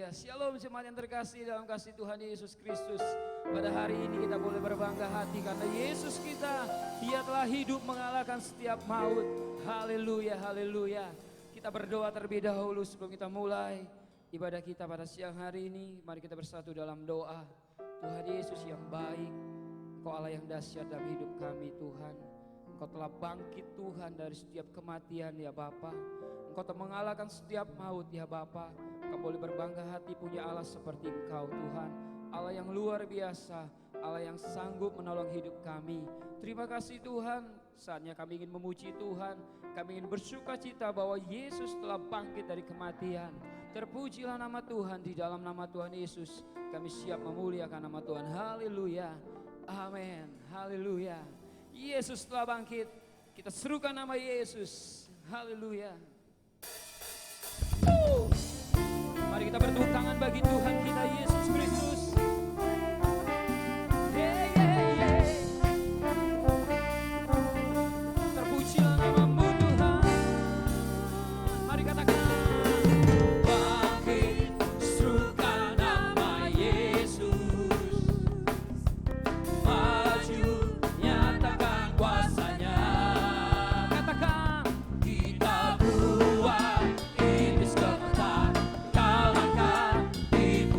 haleluya. Shalom jemaat yang terkasih dalam kasih Tuhan Yesus Kristus. Pada hari ini kita boleh berbangga hati karena Yesus kita, Dia telah hidup mengalahkan setiap maut. Haleluya, haleluya. Kita berdoa terlebih dahulu sebelum kita mulai ibadah kita pada siang hari ini. Mari kita bersatu dalam doa. Tuhan Yesus yang baik, Engkau Allah yang dahsyat dalam hidup kami Tuhan. Engkau telah bangkit Tuhan dari setiap kematian ya Bapa. Engkau telah mengalahkan setiap maut ya Bapa. Engkau boleh berbangga hati punya Allah seperti Engkau Tuhan. Allah yang luar biasa, Allah yang sanggup menolong hidup kami. Terima kasih Tuhan, saatnya kami ingin memuji Tuhan. Kami ingin bersuka cita bahwa Yesus telah bangkit dari kematian. Terpujilah nama Tuhan, di dalam nama Tuhan Yesus kami siap memuliakan nama Tuhan. Haleluya, amin, haleluya. Yesus telah bangkit, kita serukan nama Yesus. Haleluya. Mari kita bertepuk tangan bagi Tuhan kita Yesus Kristus. Terpujilah namamu Tuhan. Mari katakan. Bangkit, serukan nama Yesus. Maju, nyatakan kuasanya. Katakan. Kita buat iblis gemetar, kalahkan iblis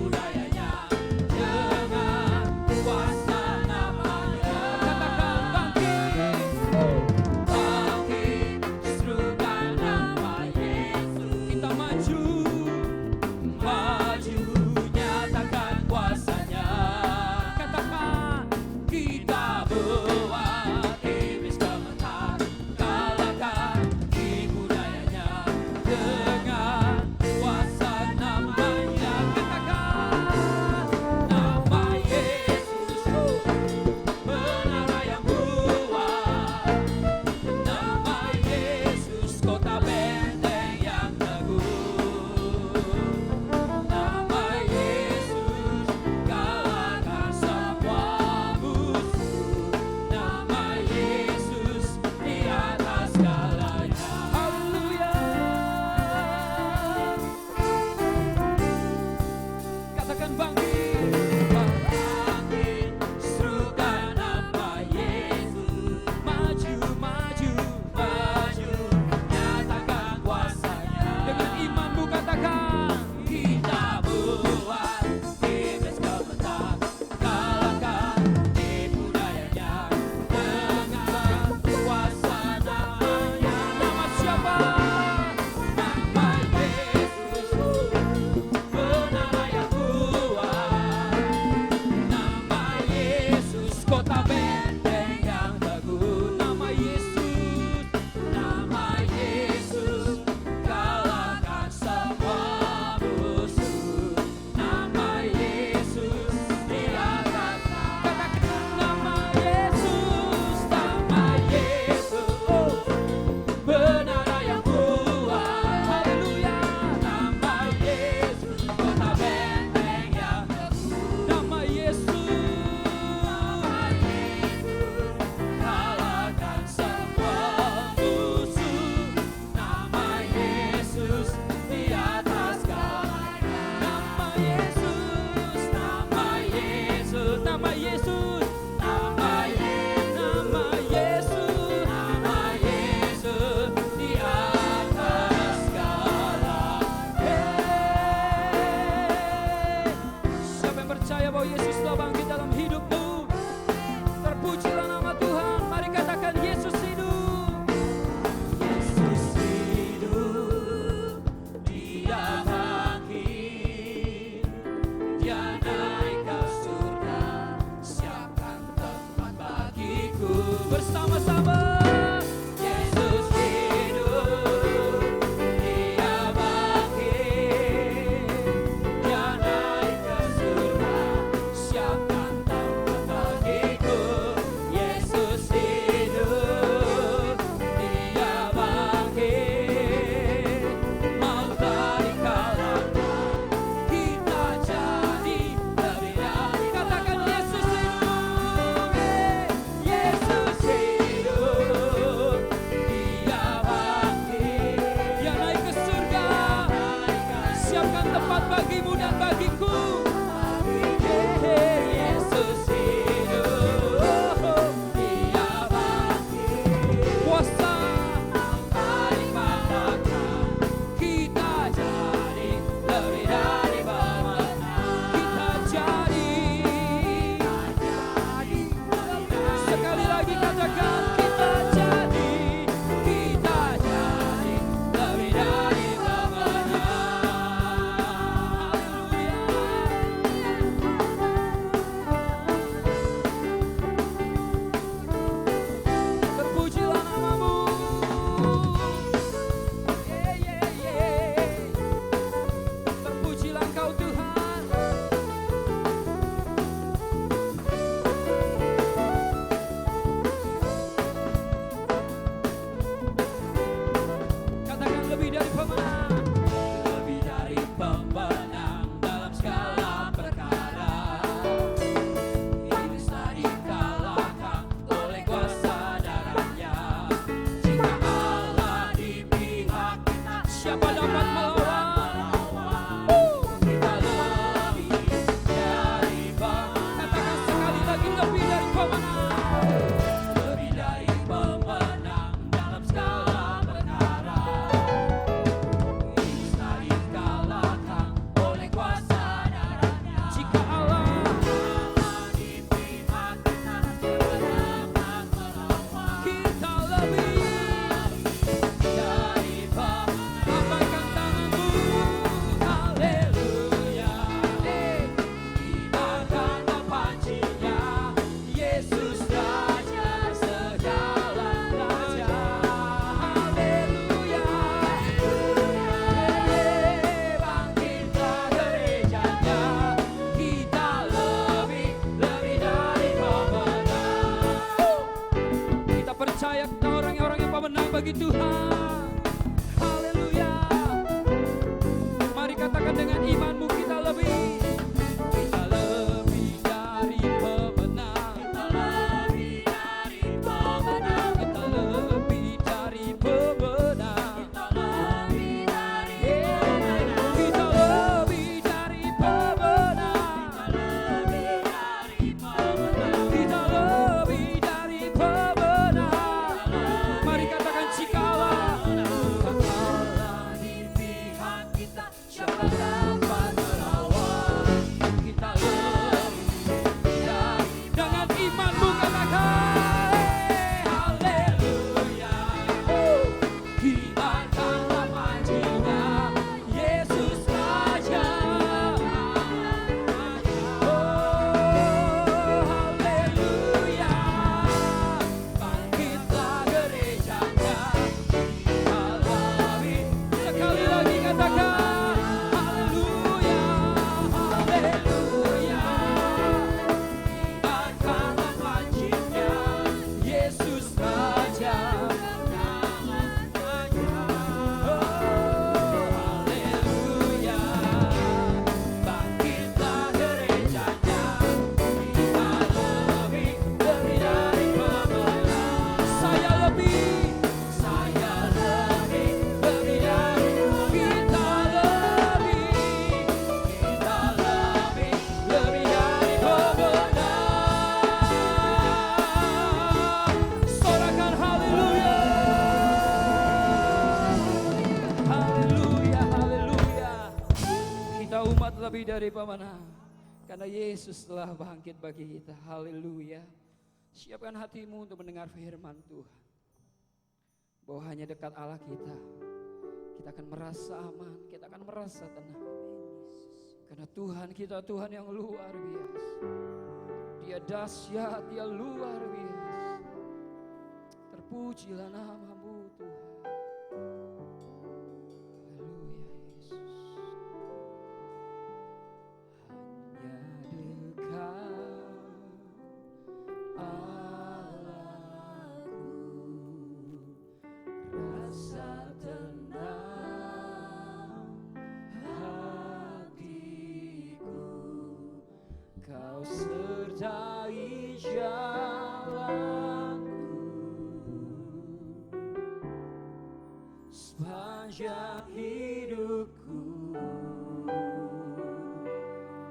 orang yang pemenang bagi Tuhan. Haleluya. Mari katakan dengan imanmu, kita lebih. Kita lebih dari pemenang. Kita lebih dari pemenang. Kita lebih dari pemenang. Kita lebih dari pemenang. Kita lebih dari pemenang. Kita lebih dari pemenang. Kita lebih dari pemenang. Mari katakan jikalau Allah di pihak kita, siapa dapat melawan? Kita lebih dari. Dengan imanmu katakan haleluya. Kibarkanlah panjinya, Yesus Raja. Haleluya. Bangkitlah gerejanya. Sekali lagi katakan haleluya, haleluya. Kibarkanlah panjinya, Yesus Raja. Haleluya. Bangkitlah gerejanya. Kita lebih dari pemenang. Saya lebih dari. Kita lebih dari pemenang. Sorakan haleluya. Haleluya, haleluya. Kita umat lebih dari pemenang, karena Yesus telah bangkit bagi kita. Haleluya. Siapkan hatimu untuk mendengar firman Tuhan, bahwa hanya dekat Allah kita akan merasa aman, kita akan merasa tenang. Karena Tuhan kita Tuhan yang luar biasa. Dia dahsyat, Dia luar biasa. Terpujilah nama-Mu Tuhan. Haleluya Yesus. Hanya dekat Allahku, rasa tenang hatiku. Kau sertai jalanku sepanjang hidupku.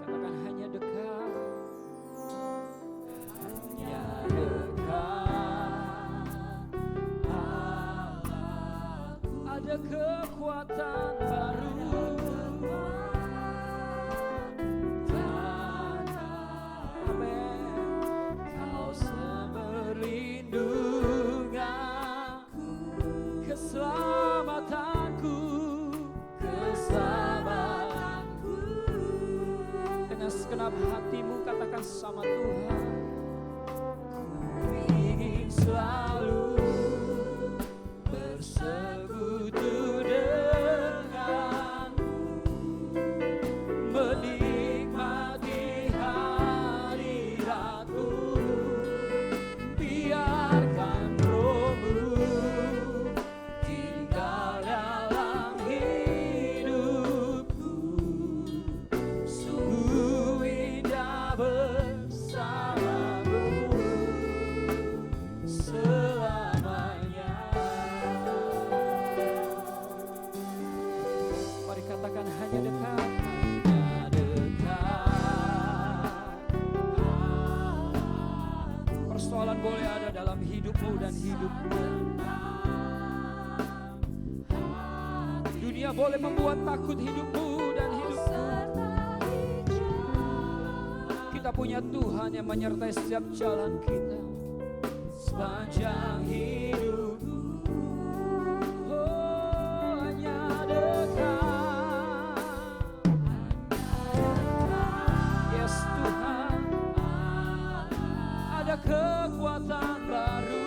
Katakan hanya dekat. Hanya dekat Allahku. Ada kekuatan baru. Amin. Kau seberlindunganku, keselamatanku. Dengan segenap hatimu katakan sama Tuhan. Ku ingin selalu bersekutu denganmu, menikmati hadiratmu. Biarkan Roh-Mu tinggal dalam hidupku. Sungguh indah bersamamu selamanya. Mari katakan hanya dekat. Hanya dekat. Persoalan boleh ada dalam hidupmu dan hidupku. Dunia boleh membuat takut hidupmu dan hidupku. Kita punya Tuhan yang menyertai setiap jalan kita sepanjang hidupku. Oh, hanya dekat. Yes Tuhan, ada kekuatan baru.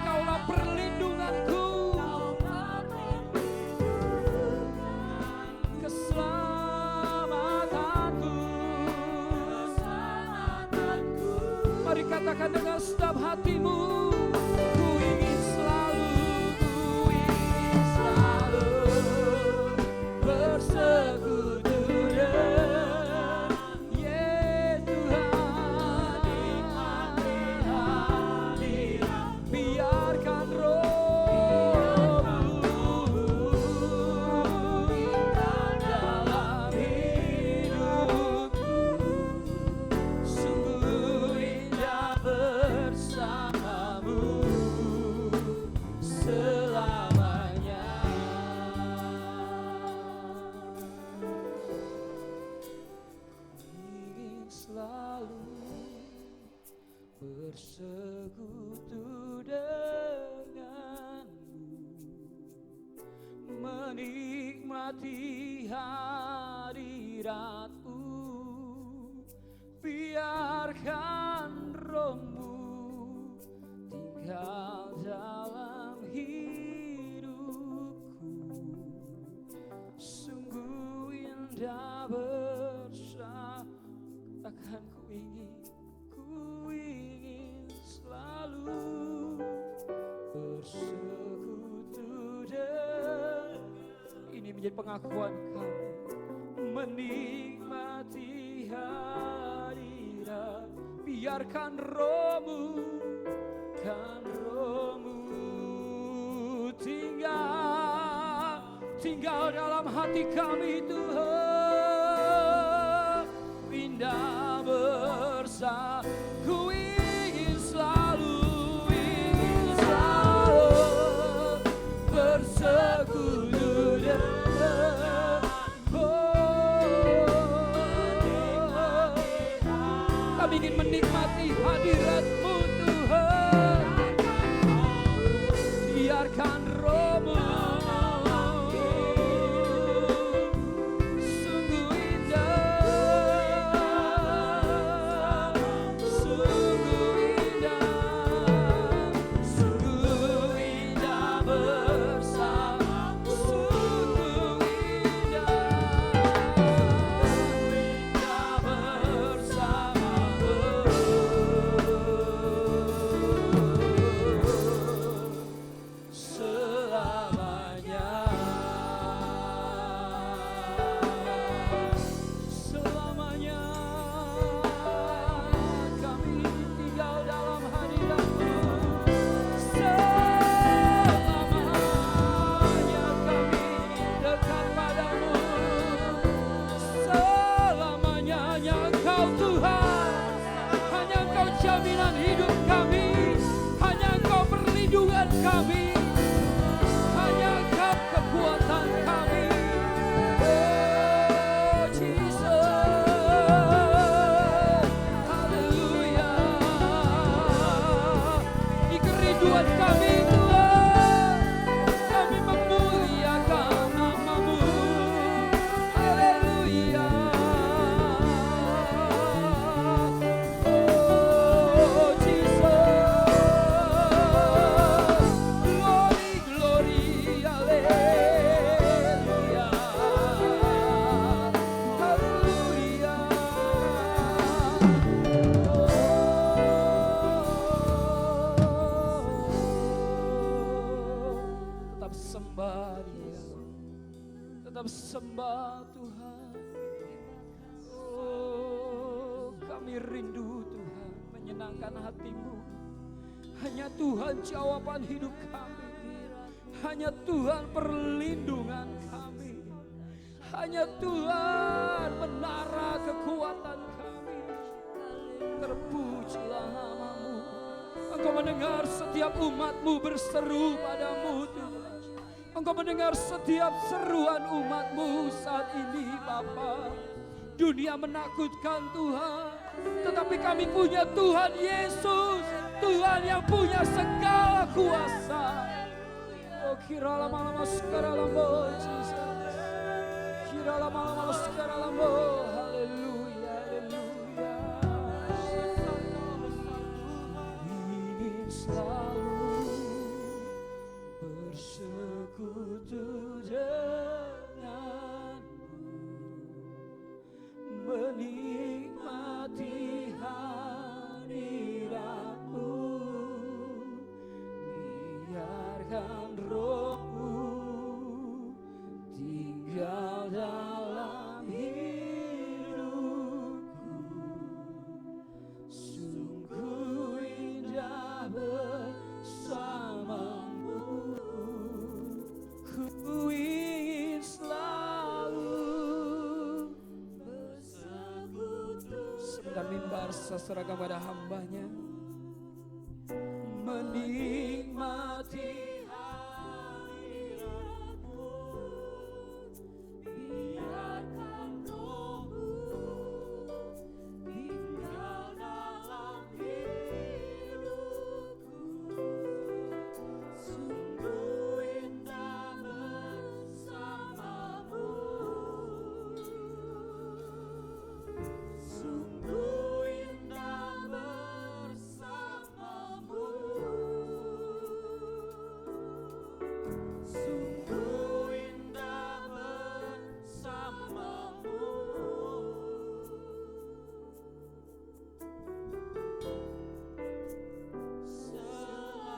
Kaulah perlindunganku, keselamatanku. Mari katakan dengan setiap hatimu, ku ingin selalu bersekutu dengan Tuhan. Biarkan Roh-Mu dalam hidupku, sungguh indah bersamamu selamanya. Ingin selalu bersekutu denganmu, menikmati hadiratmu. Biarkan Roh-Mu tinggal dalam hidupku, sungguh indah bersama. Katakan ku ingin selalu bersekutu dengan. Ini menjadi pengakuan kami, menikmati hadirat. Biarkan Roh-Mu tinggal dalam hati kami Tuhan. Indah bersama, ku ingin selalu bersekutu dengan. Kami ingin menikmati hadirat-Mu Tuhan. Biarkan Roh-Mu sungguh indah, sungguh indah bersama, sungguh indah bersama-Mu selamanya. Selamanya kami tinggal dalam hadirat-Mu. Selamanya kami dekat padamu. Selamanya hanya Engkau Tuhan, hanya Engkau jaminan hidup kami, hanya Engkau perlindungan kami, hanya Engkau kekuatan kami. Oh Jesus, haleluya. Di kerinduan kami Tuhan, kami memuliakan nama-Mu. Haleluya. Oh Jesus, glory, glory, haleluya. Haleluya. Tetap sembah Dia, tetap sembah Tuhan. Oh, kami rindu Tuhan menyenangkan hati-Mu. Hanya Tuhan jawaban hidup kami, hanya Tuhan perlindungan kami, hanya Tuhan menara kekuatan kami. Terpujilah nama-Mu. Engkau mendengar setiap umat-Mu berseru padamu Tuhan. Engkau mendengar setiap seruan umat-Mu saat ini Bapa. Dunia menakutkan Tuhan, tetapi kami punya Tuhan Yesus, Tuhan yang punya segala kuasa. Oh kira lama-lama sekarang lambo Jesus, kira lama-lama sekarang lambo. Haleluya, haleluya. Ingin selalu bersekutu denganmu, menikmati hadirat kuasa serahkan pada hambanya. Menikmati hadirat-Mu, biarkan Roh-Mu tinggal dalam hidupku. Sungguh indah bersama-Mu, sungguh indah bersama-Mu, sungguh indah bersama-Mu. Selamanya.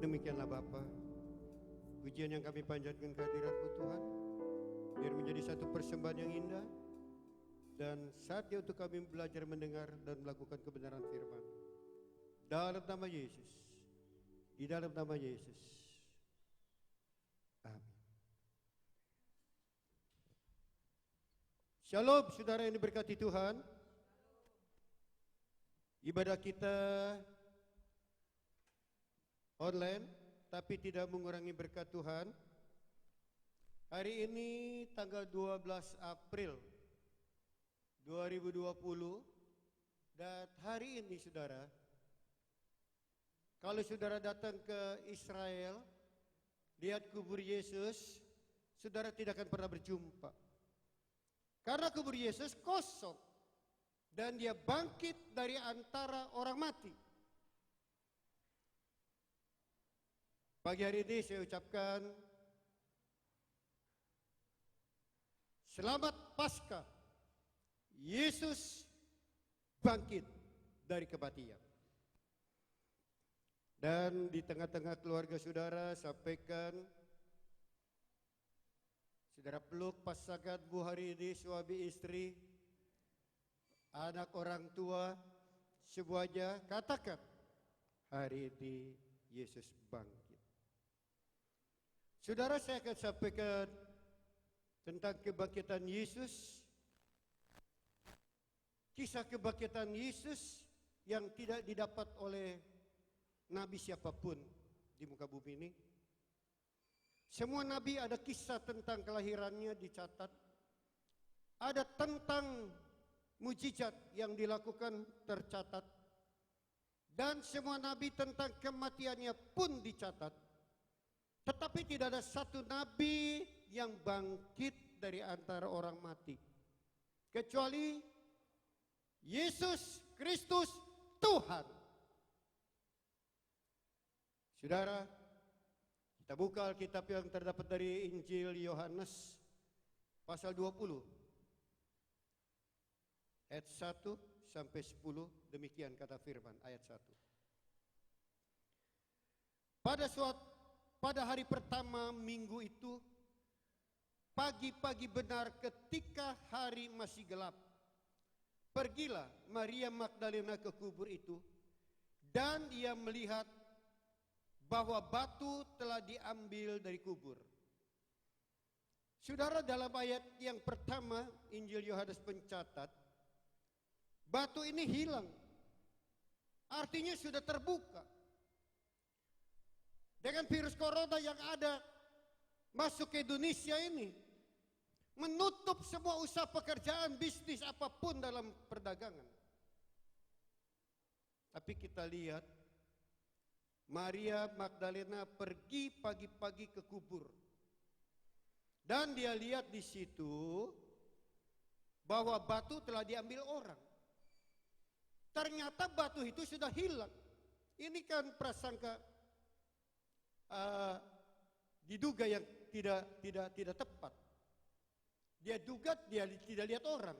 Demikianlah Bapa, pujian yang kami panjatkan kehadirat-Mu Tuhan, biar menjadi satu persembahan yang indah dan saatnya untuk kami belajar mendengar dan melakukan kebenaran firman. Dalam nama Yesus, di dalam nama Yesus. Amin. Shalom saudara yang diberkati Tuhan. Ibadah kita online, tapi tidak mengurangi berkat Tuhan. Hari ini tanggal 12 April 2020, dan hari ini saudara, kalau saudara datang ke Israel, lihat kubur Yesus, saudara tidak akan pernah berjumpa. Karena kubur Yesus kosong dan dia bangkit dari antara orang mati. Pagi hari ini saya ucapkan selamat Paskah. Yesus bangkit dari kematian. Dan di tengah-tengah keluarga saudara sampaikan, saudara peluk pasanganmu hari ini, suami istri, anak orang tua, semuanya katakan, hari ini Yesus bangkit. Saudara, saya akan sampaikan tentang kebangkitan Yesus. Kisah kebangkitan Yesus yang tidak didapat oleh nabi siapapun di muka bumi ini. Semua nabi ada kisah tentang kelahirannya dicatat. Ada tentang mujizat yang dilakukan tercatat. Dan semua nabi tentang kematiannya pun dicatat. Tetapi tidak ada satu nabi yang bangkit dari antara orang mati, kecuali Yesus Kristus Tuhan. Saudara, kita buka Alkitab yang terdapat dari Injil Yohanes pasal 20 ayat 1 sampai 10. Demikian kata firman ayat 1. Pada hari pertama minggu itu, pagi-pagi benar ketika hari masih gelap, pergilah Maria Magdalena ke kubur itu, dan dia melihat bahwa batu telah diambil dari kubur. Saudara, dalam ayat yang pertama Injil Yohanes mencatat, batu ini hilang. Artinya sudah terbuka. Dengan virus corona yang ada masuk ke Indonesia ini, menutup semua usaha pekerjaan, bisnis apapun dalam perdagangan. Tapi kita lihat Maria Magdalena pergi pagi-pagi ke kubur. Dan dia lihat di situ bahwa batu telah diambil orang. Ternyata batu itu sudah hilang. Ini kan prasangka diduga yang tidak tepat. Dia duga, dia tidak lihat orang.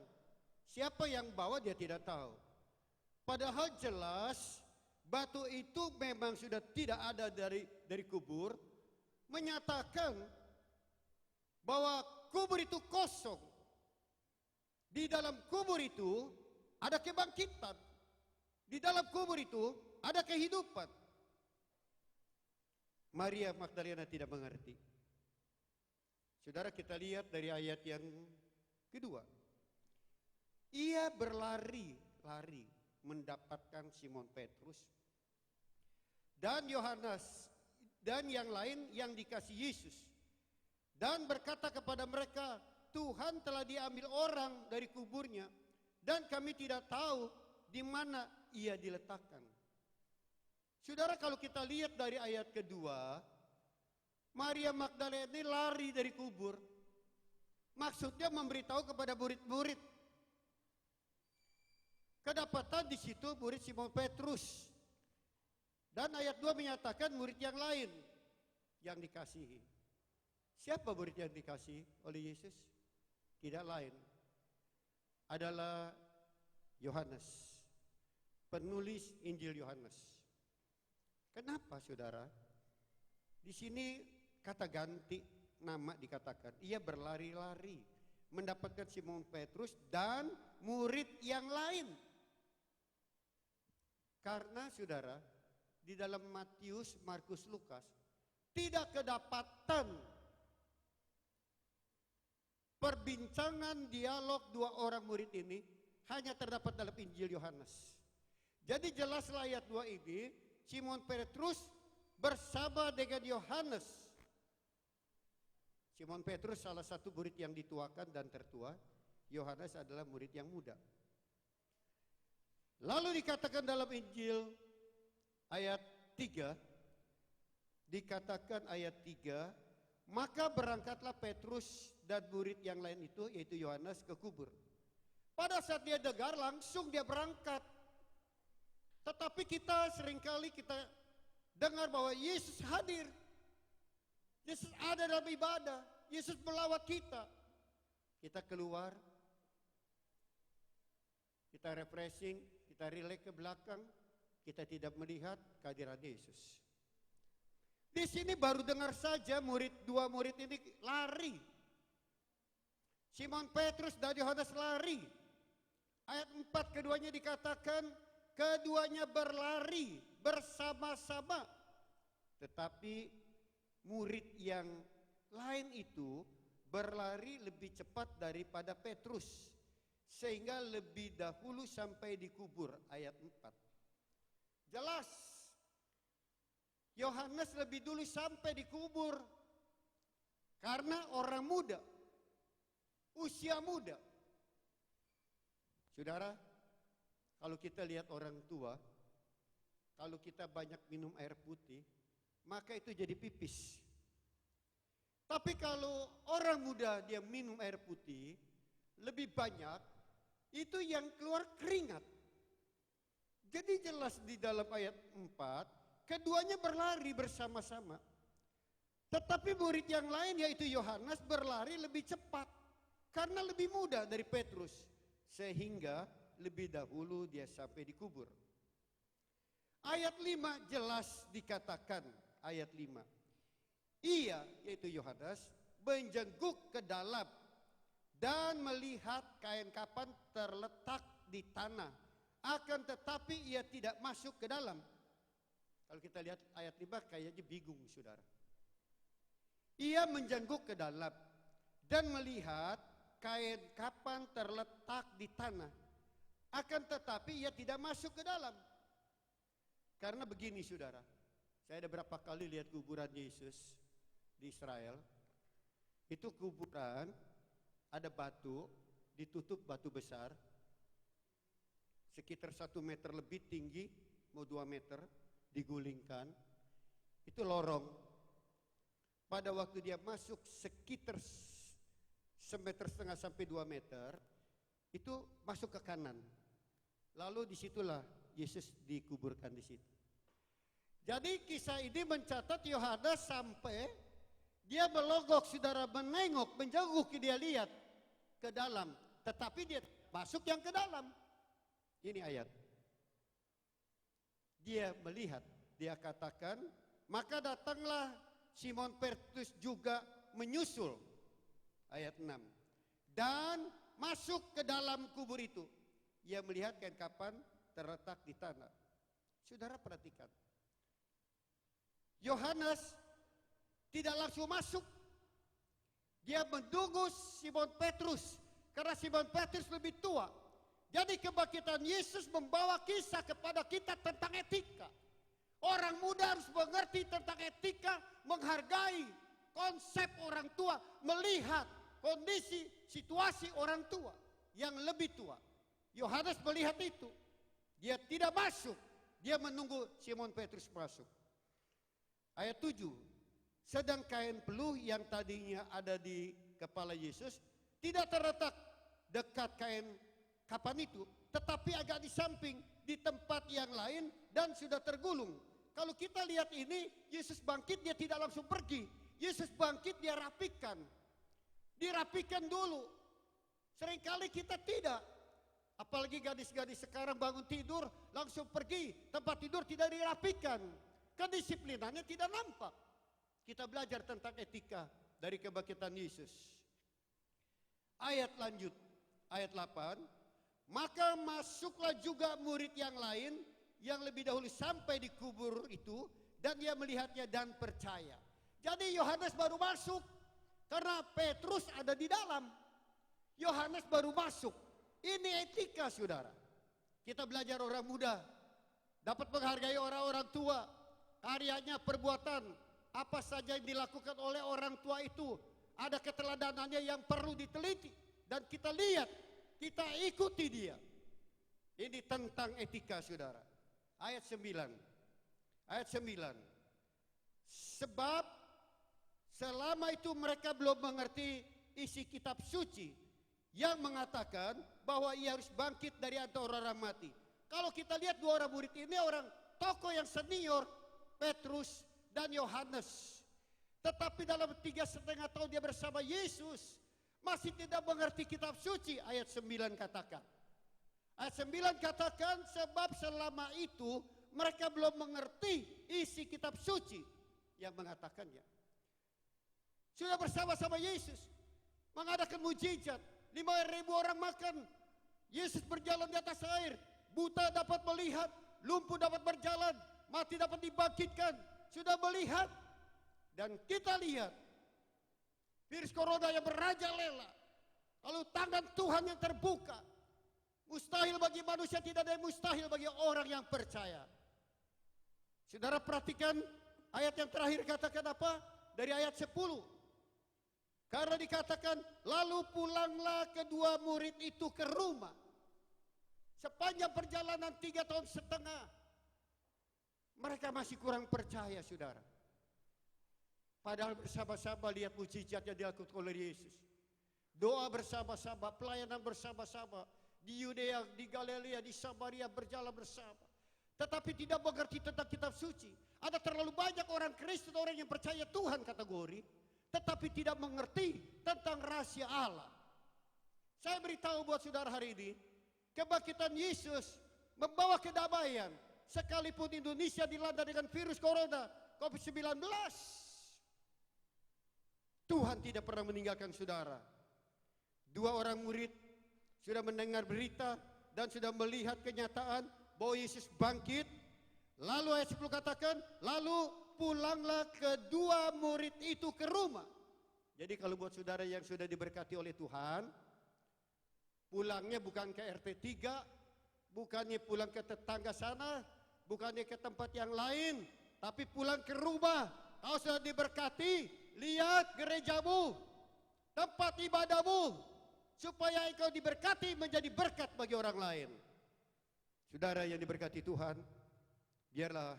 Siapa yang bawa dia tidak tahu. Padahal jelas batu itu memang sudah tidak ada dari kubur, menyatakan bahwa kubur itu kosong. Di dalam kubur itu ada kebangkitan. Di dalam kubur itu ada kehidupan. Maria Magdalena tidak mengerti. Saudara, kita lihat dari ayat yang kedua. Ia berlari-lari mendapatkan Simon Petrus dan Yohanes dan yang lain yang dikasihi Yesus, dan berkata kepada mereka, Tuhan telah diambil orang dari kuburnya dan kami tidak tahu di mana ia diletakkan. Saudara, kalau kita lihat dari ayat kedua, Maria Magdalena ini lari dari kubur. Maksudnya memberitahu kepada murid-murid. Kedapatan di situ murid Simon Petrus. Dan ayat 2 menyatakan murid yang lain yang dikasihi. Siapa murid yang dikasihi oleh Yesus? Tidak lain adalah Yohanes, penulis Injil Yohanes. Kenapa, saudara? Di sini kata ganti nama dikatakan. Ia berlari-lari mendapatkan Simon Petrus dan murid yang lain. Karena, saudara, di dalam Matius, Markus, Lukas tidak kedapatan perbincangan dialog dua orang murid ini, hanya terdapat dalam Injil Yohanes. Jadi jelaslah ayat 2 ini, Simon Petrus bersama dengan Yohanes. Simon Petrus salah satu murid yang dituakan dan tertua. Yohanes adalah murid yang muda. Lalu dikatakan dalam Injil ayat 3, dikatakan ayat 3, maka berangkatlah Petrus dan murid yang lain itu, yaitu Yohanes, ke kubur. Pada saat dia dengar, langsung dia berangkat. Tetapi kita seringkali kita dengar bahwa Yesus hadir. Yesus ada dalam ibadah. Yesus melawat kita. Kita keluar. Kita refreshing. Kita relax ke belakang. Kita tidak melihat kehadiran Yesus. Di sini baru dengar saja dua murid ini lari. Simon Petrus dan Yohanes lari. Ayat 4 keduanya dikatakan keduanya berlari bersama-sama. Tetapi murid yang lain itu berlari lebih cepat daripada Petrus. Sehingga lebih dahulu sampai di kubur. Ayat 4. Jelas. Yohanes lebih dulu sampai di kubur. Karena orang muda. Usia muda. Saudara, kalau kita lihat orang tua, kalau kita banyak minum air putih, maka itu jadi pipis. Tapi kalau orang muda dia minum air putih, lebih banyak, itu yang keluar keringat. Jadi jelas di dalam ayat 4, keduanya berlari bersama-sama. Tetapi murid yang lain yaitu Yohanes berlari lebih cepat, karena lebih muda dari Petrus. Sehingga lebih dahulu dia sampai di kubur. Ayat 5 jelas dikatakan, ayat 5. Ia, yaitu Yohanes, menjenguk ke dalam dan melihat kain kapan terletak di tanah. Akan tetapi ia tidak masuk ke dalam. Kalau kita lihat ayat 5 kayaknya bingung, saudara. Ia menjenguk ke dalam dan melihat kain kapan terletak di tanah. Akan tetapi ia tidak masuk ke dalam. Karena begini, saudara. Saya ada berapa kali lihat kuburan Yesus di Israel. Itu kuburan, ada batu, ditutup batu besar. Sekitar 1 meter lebih tinggi, mau 2 meter, digulingkan. Itu lorong. Pada waktu dia masuk sekitar 1,5 meter sampai 2 meter, itu masuk ke kanan. Lalu disitulah Yesus dikuburkan di situ. Jadi kisah ini mencatat Yohanes sampai dia melonggok, saudara, menengok, menjenguk, dia lihat ke dalam. Tetapi dia masuk yang ke dalam. Ini ayat. Dia melihat, dia katakan, maka datanglah Simon Petrus juga menyusul. Ayat 6. Dan masuk ke dalam kubur itu. Ia melihat kain kapan terletak di tanah. Saudara perhatikan. Yohanes tidak langsung masuk. Dia menunggu Simon Petrus karena Simon Petrus lebih tua. Jadi kebangkitan Yesus membawa kisah kepada kita tentang etika. Orang muda harus mengerti tentang etika, menghargai konsep orang tua, melihat kondisi situasi orang tua yang lebih tua. Yohanes melihat itu. Dia tidak masuk. Dia menunggu Simon Petrus masuk. Ayat 7. Sedang kain peluh yang tadinya ada di kepala Yesus tidak terletak dekat kain kapan itu, tetapi agak di samping di tempat yang lain dan sudah tergulung. Kalau kita lihat ini, Yesus bangkit dia tidak langsung pergi. Yesus bangkit dia rapikan. Dirapikan dulu. Seringkali kita tidak. Apalagi gadis-gadis sekarang bangun tidur langsung pergi. Tempat tidur tidak dirapikan. Kedisiplinannya tidak nampak. Kita belajar tentang etika dari kebangkitan Yesus. Ayat lanjut, ayat 8. Maka masuklah juga murid yang lain yang lebih dahulu sampai di kubur itu, dan dia melihatnya dan percaya. Jadi Yohanes baru masuk karena Petrus ada di dalam. Yohanes baru masuk. Ini etika, saudara. Kita belajar orang muda, dapat menghargai orang-orang tua, karyanya, perbuatan. Apa saja yang dilakukan oleh orang tua itu ada keteladanannya yang perlu diteliti. Dan kita lihat, kita ikuti dia. Ini tentang etika, saudara. Ayat 9. Ayat 9. Sebab selama itu mereka belum mengerti isi kitab suci yang mengatakan bahwa ia harus bangkit dari antara orang mati. Kalau kita lihat dua orang murid ini orang tokoh yang senior, Petrus dan Yohanes. Tetapi dalam 3,5 tahun dia bersama Yesus masih tidak mengerti kitab suci. Ayat 9 katakan. Ayat 9 katakan sebab selama itu mereka belum mengerti isi kitab suci yang mengatakannya. Sudah bersama-sama Yesus mengadakan mujizat. 5.000 orang makan. Yesus berjalan di atas air. Buta dapat melihat, lumpuh dapat berjalan, mati dapat dibangkitkan. Sudah melihat, dan kita lihat virus corona yang merajalela. Lalu tangan Tuhan yang terbuka. Mustahil bagi manusia, tidak ada yang mustahil bagi orang yang percaya. Saudara perhatikan ayat yang terakhir katakan apa? Dari ayat 10. Karena dikatakan lalu pulanglah kedua murid itu ke rumah. Sepanjang perjalanan 3,5 tahun mereka masih kurang percaya, saudara. Padahal bersama-sama lihat mujizat yang dilakukan oleh Yesus. Doa bersama-sama, pelayanan bersama-sama. Di Yudea, di Galilea, di Samaria berjalan bersama. Tetapi tidak mengerti tentang kitab suci. Ada terlalu banyak orang Kristen, orang yang percaya Tuhan kategori, tetapi tidak mengerti tentang rahasia Allah. Saya beritahu buat saudara hari ini, kebangkitan Yesus membawa kedamaian. Sekalipun Indonesia dilanda dengan virus corona, COVID-19. Tuhan tidak pernah meninggalkan saudara. Dua orang murid sudah mendengar berita dan sudah melihat kenyataan bahwa Yesus bangkit. Lalu ayat 10 katakan, lalu pulanglah kedua murid itu ke rumah. Jadi kalau buat saudara yang sudah diberkati oleh Tuhan, pulangnya bukan ke RT 3, bukannya pulang ke tetangga sana, bukannya ke tempat yang lain, tapi pulang ke rumah. Kau sudah diberkati, lihat gerejamu, tempat ibadahmu, supaya engkau diberkati menjadi berkat bagi orang lain. Saudara yang diberkati Tuhan, biarlah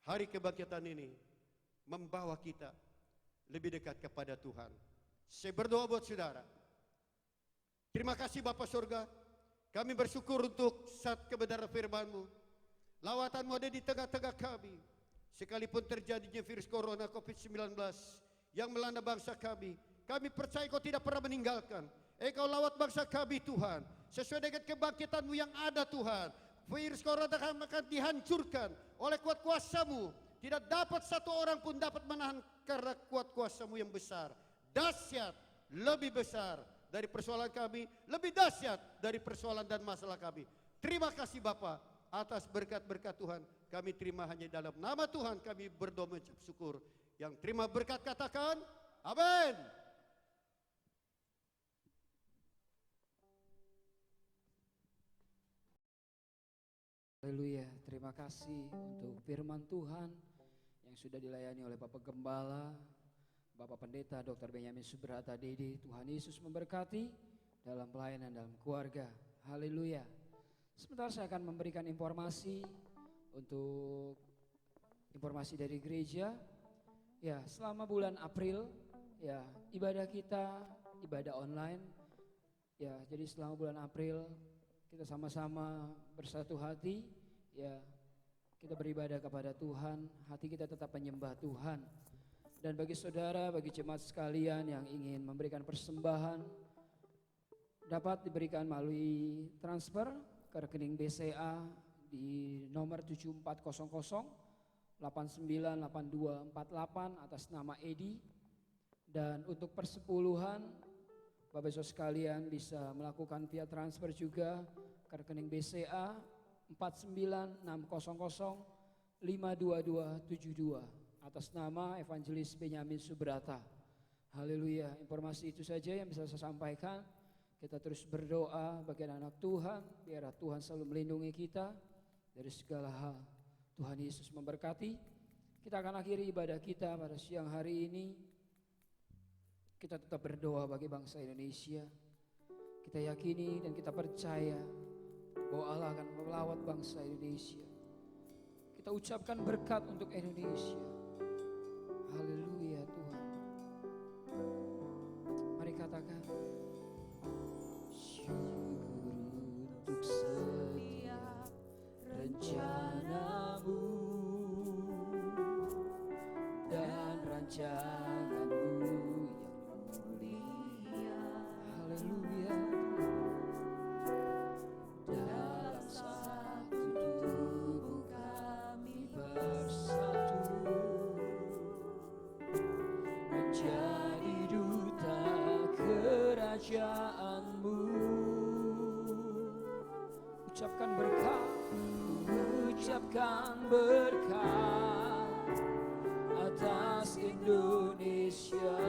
hari kebangkitan ini membawa kita lebih dekat kepada Tuhan. Saya berdoa buat saudara. Terima kasih Bapa Surga, kami bersyukur untuk saat kebenaran firman-Mu. Lawatan-Mu ada di tengah-tengah kami. Sekalipun terjadinya virus corona COVID-19 yang melanda bangsa kami percaya Kau tidak pernah meninggalkan. Engkau lawat bangsa kami Tuhan, sesuai dengan kebangkitan-Mu yang ada Tuhan. Virus corona akan dihancurkan oleh kuat kuasa-Mu. Tidak dapat satu orang pun dapat menahan karena kuat kuasa-Mu yang besar. Dahsyat, lebih besar dari persoalan kami, lebih dahsyat dari persoalan dan masalah kami. Terima kasih Bapa atas berkat-berkat Tuhan. Kami terima hanya dalam nama Tuhan kami berdoa mengucap syukur. Yang terima berkat katakan, amin. Haleluya, terima kasih untuk firman Tuhan yang sudah dilayani oleh Bapak Gembala, Bapak Pendeta Dr. Benyamin Subrata Dede. Tuhan Yesus memberkati dalam pelayanan dalam keluarga. Haleluya. Sebentar saya akan memberikan informasi untuk informasi dari gereja. Ya, selama bulan April ya ibadah kita ibadah online. Ya, jadi selama bulan April kita sama-sama bersatu hati, ya kita beribadah kepada Tuhan, hati kita tetap menyembah Tuhan. Dan bagi saudara, bagi jemaat sekalian yang ingin memberikan persembahan, dapat diberikan melalui transfer ke rekening BCA di nomor 7400 898248 atas nama Edi. Dan untuk persepuluhan, Bapak Ibu sekalian bisa melakukan via transfer juga ke rekening BCA 49600522272 atas nama Evangelis Benyamin Subrata. Haleluya, informasi itu saja yang bisa saya sampaikan. Kita terus berdoa bagi anak Tuhan, biar Tuhan selalu melindungi kita dari segala hal. Tuhan Yesus memberkati. Kita akan akhiri ibadah kita pada siang hari ini. Kita tetap berdoa bagi bangsa Indonesia. Kita yakini dan kita percaya bahwa Allah akan melawat bangsa Indonesia. Kita ucapkan berkat untuk Indonesia. Haleluya Tuhan. Mari katakan, syukur untuk setiap rencanamu dan rancanganmu yang mulia. Haleluya. Dalam satu tubuh kami bersatu menjadi duta kerajaanmu. Ucapkan berkat, ucapkan berkat atas Indonesia,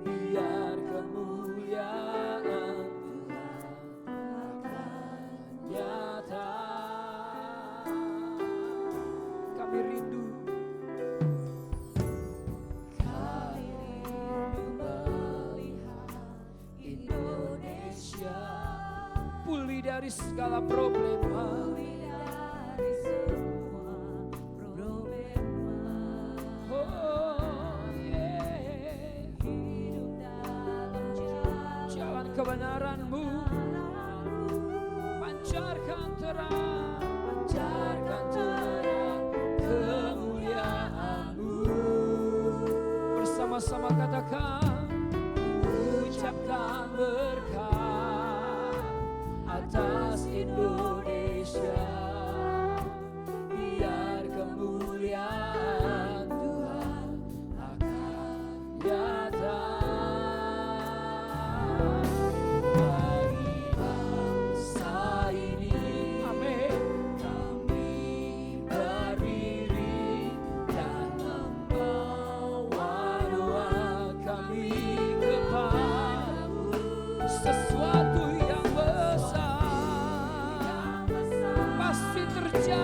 biar kemuliaan Tuhan akan nyata. Kami rindu melihat Indonesia pulih dari segala problema. Kebenaran-Mu pancarkan terang kemuliaan-Mu. Bersama-sama katakan, ucapkan berkat atas Indonesia, biar kemuliaan Tuhan akan nyata.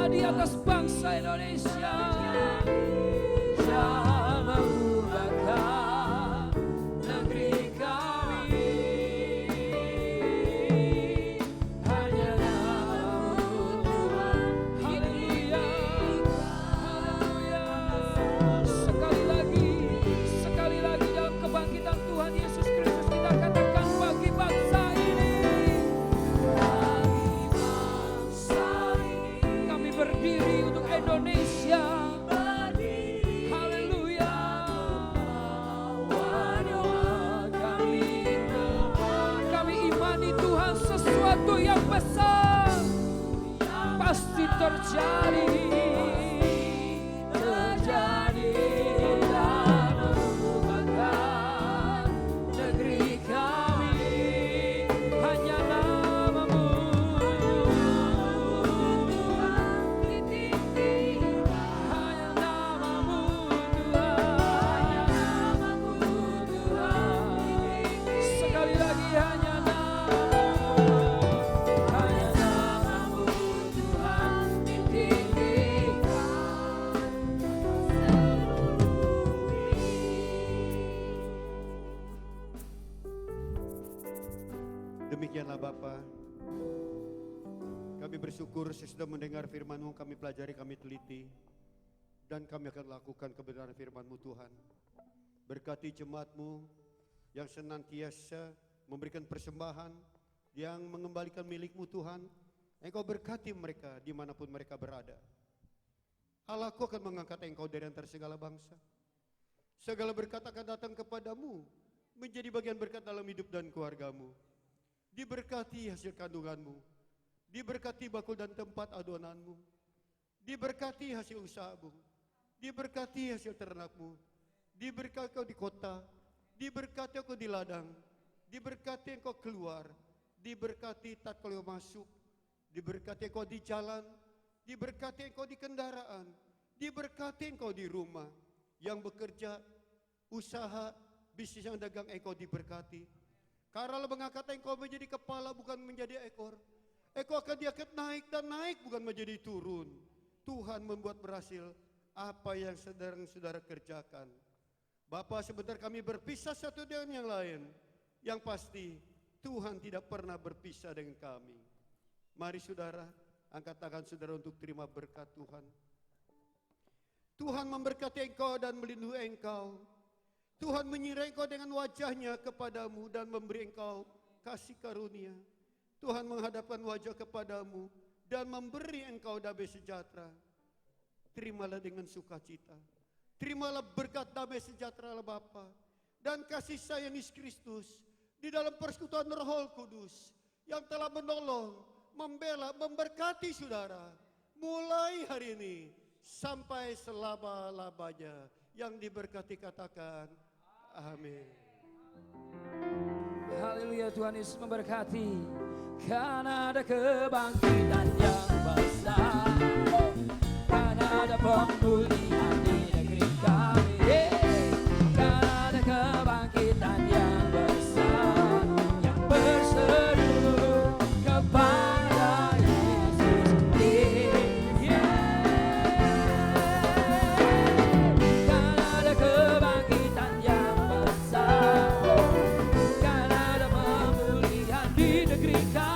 Di atas bangsa Indonesia, jangan mengubahkan negeri kami. Hanya Nama-Mu Tuhan. Haleluya, haleluya. Sekali lagi dalam kebangkitan Tuhan Yesus Kristus kita katakan bagi bangsa ini. Berdiri untuk Indonesia. Haleluya. Kami imani Tuhan sesuatu yang besar pasti terjadi. Dan mengubahkan negeri kami. Hanya Nama-Mu. Sekali lagi hanya Nama-Mu Kami bersyukur sesudah mendengar firman-Mu, kami pelajari, kami teliti, dan kami akan lakukan kebenaran firman-Mu Tuhan. Berkati jemaat-Mu yang senantiasa memberikan persembahan, yang mengembalikan milik-Mu Tuhan. Engkau berkati mereka dimanapun mereka berada. Allahku akan mengangkat Engkau dari antara segala bangsa. Segala berkat akan datang kepadamu, menjadi bagian berkat dalam hidup dan keluargamu. Diberkati hasil kandunganmu, diberkati bakul dan tempat adonanmu, diberkati hasil usahamu, diberkati hasil ternakmu, diberkati kau di kota, diberkati kau di ladang, diberkati engkau keluar, diberkati tatkala masuk, diberkati engkau di jalan, diberkati engkau di kendaraan, diberkati engkau di rumah, yang bekerja, usaha, bisnis yang dagang engkau diberkati. Karena mengangkat engkau menjadi kepala bukan menjadi ekor. Engkau akan diangkat naik dan naik bukan menjadi turun. Tuhan membuat berhasil apa yang saudara kerjakan. Bapa, sebentar kami berpisah satu dengan yang lain. Yang pasti Tuhan tidak pernah berpisah dengan kami. Mari saudara, angkat tangan saudara untuk terima berkat Tuhan. Tuhan memberkati engkau dan melindungi engkau. Tuhan menyirai engkau dengan wajahnya kepadamu dan memberi engkau kasih karunia. Tuhan menghadapkan wajah kepadamu dan memberi engkau damai sejahtera. Terimalah dengan sukacita. Terimalah berkat damai sejahtera Bapa dan kasih sayang Yesus Kristus di dalam persekutuan Roh Kudus yang telah menolong, membela, memberkati saudara mulai hari ini sampai selama-lamanya. Yang diberkati katakan amin. Haleluya, Tuhan Yesus memberkati. Karena ada kebangkitan yang besar, karena ada pemulihan di negeri kami, karena ada kebangkitan yang besar, yang berseru kepada Yesus. Karena ada kebangkitan yang besar, karena ada pemulihan di negeri kami.